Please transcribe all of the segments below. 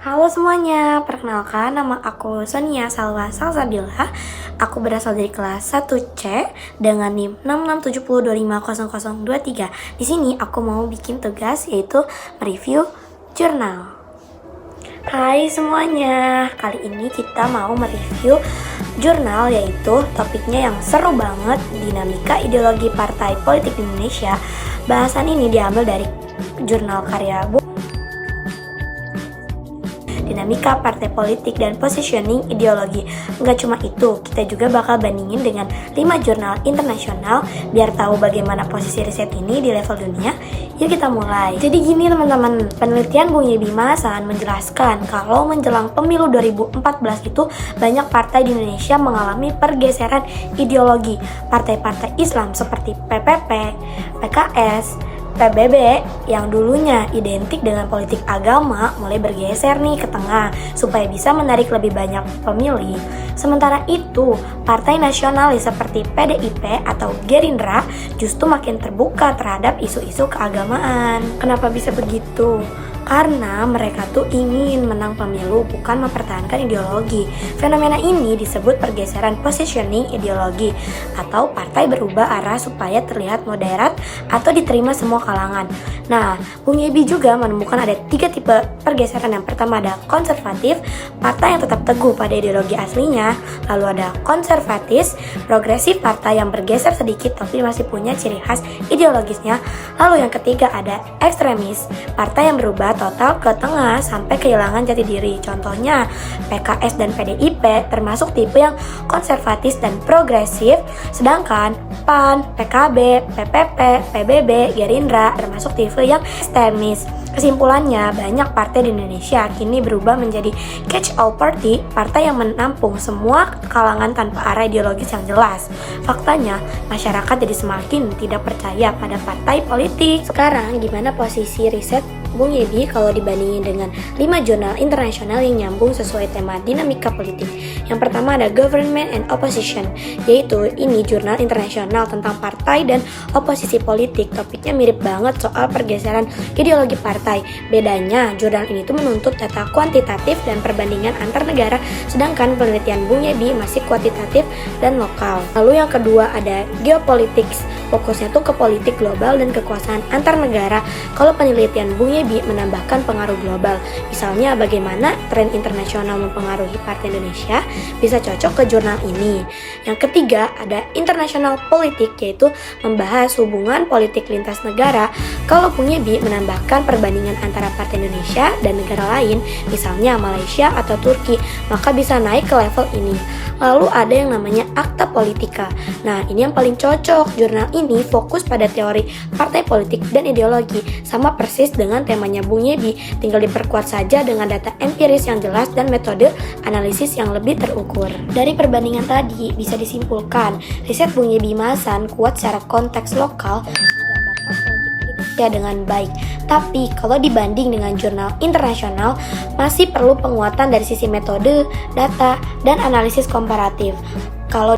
Halo semuanya, perkenalkan nama aku Sonia Salwa Salsabila. Aku berasal dari kelas 1C dengan NIM 6670250023. Di sini aku mau bikin tugas yaitu mereview jurnal. Hai semuanya, kali ini kita mau mereview jurnal yaitu topiknya yang seru banget, dinamika ideologi partai politik di Indonesia. Bahasan ini diambil dari jurnal karya dinamika partai politik dan positioning ideologi. Enggak cuma itu, kita juga bakal bandingin dengan 5 jurnal internasional biar tahu bagaimana posisi riset ini di level dunia. Yuk kita mulai. Jadi gini teman-teman, penelitian Bung Yebi Masan menjelaskan kalau menjelang pemilu 2014 itu banyak partai di Indonesia mengalami pergeseran ideologi. Partai-partai Islam seperti PPP, PKS, PBB yang dulunya identik dengan politik agama mulai bergeser nih ke tengah supaya bisa menarik lebih banyak pemilih. Sementara itu, partai nasionalis seperti PDIP atau Gerindra justru makin terbuka terhadap isu-isu keagamaan. Kenapa bisa begitu? Karena mereka tuh ingin menang pemilu, bukan mempertahankan ideologi. Fenomena ini disebut pergeseran positioning ideologi, atau partai berubah arah supaya terlihat moderat atau diterima semua kalangan. Nah, Bung Yebi juga menemukan ada 3 tipe pergeseran. Yang pertama ada konservatif, partai yang tetap teguh pada ideologi aslinya. Lalu ada konservatis, progresif, partai yang bergeser sedikit tapi masih punya ciri khas ideologisnya. Lalu yang ketiga ada ekstremis, partai yang berubah total ke tengah sampai kehilangan jati diri. Contohnya PKS dan PDIP termasuk tipe yang konservatif dan progresif, sedangkan PAN, PKB, PPP, PBB, Gerindra termasuk tipe yang ekstremis. Kesimpulannya, banyak partai di Indonesia kini berubah menjadi catch-all party, partai yang menampung semua kalangan tanpa arah ideologis yang jelas. Faktanya, masyarakat jadi semakin tidak percaya pada partai politik. Sekarang, gimana posisi riset Bung Yebi kalau dibandingin dengan 5 jurnal internasional yang nyambung sesuai tema dinamika politik? Yang pertama ada Government and Opposition, yaitu ini jurnal internasional tentang partai dan oposisi politik. Topiknya mirip banget soal pergeseran ideologi partai. Bedanya, jurnal ini tuh menuntut data kuantitatif dan perbandingan antar negara, sedangkan penelitian Bung Yebi masih kuantitatif dan lokal. Lalu yang kedua ada Geopolitics, fokusnya tuh ke politik global dan kekuasaan antar negara. Kalau penelitian Bung Yebi menambahkan pengaruh global, misalnya bagaimana tren internasional mempengaruhi partai Indonesia, bisa cocok ke jurnal ini. Yang ketiga ada International Politik, yaitu membahas hubungan politik lintas negara. Kalau Bung Yebi menambahkan perbandingan antara partai Indonesia dan negara lain, misalnya Malaysia atau Turki, maka bisa naik ke level ini. Lalu ada yang namanya Akta Politika. Nah, ini yang paling cocok. Jurnal ini fokus pada teori partai politik dan ideologi, sama persis dengan temanya Bung Yebi, tinggal diperkuat saja dengan data empiris yang jelas dan metode analisis yang lebih terukur. Dari perbandingan tadi bisa disimpulkan, riset Bung Yebi Masan kuat secara konteks lokal ya dengan baik. Tapi kalau dibanding dengan jurnal internasional, masih perlu penguatan dari sisi metode, data, dan analisis komparatif. Kalau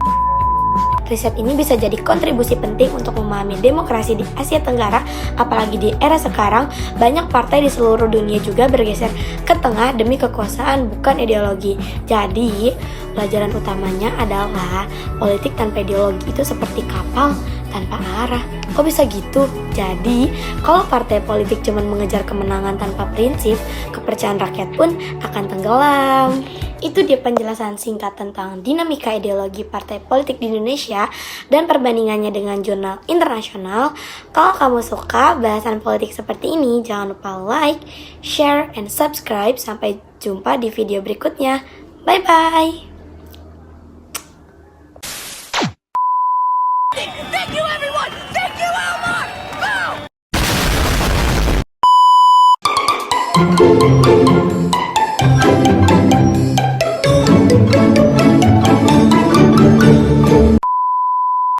riset ini bisa jadi kontribusi penting untuk memahami demokrasi di Asia Tenggara, apalagi di era sekarang, banyak partai di seluruh dunia juga bergeser ke tengah demi kekuasaan, bukan ideologi. Jadi, pelajaran utamanya adalah politik tanpa ideologi itu seperti kapal tanpa arah. Kok bisa gitu? Jadi, kalau partai politik cuma mengejar kemenangan tanpa prinsip, kepercayaan rakyat pun akan tenggelam. Itu dia penjelasan singkat tentang dinamika ideologi partai politik di Indonesia dan perbandingannya dengan jurnal internasional. Kalau kamu suka bahasan politik seperti ini, jangan lupa like, share, and subscribe. Sampai jumpa di video berikutnya. Bye-bye!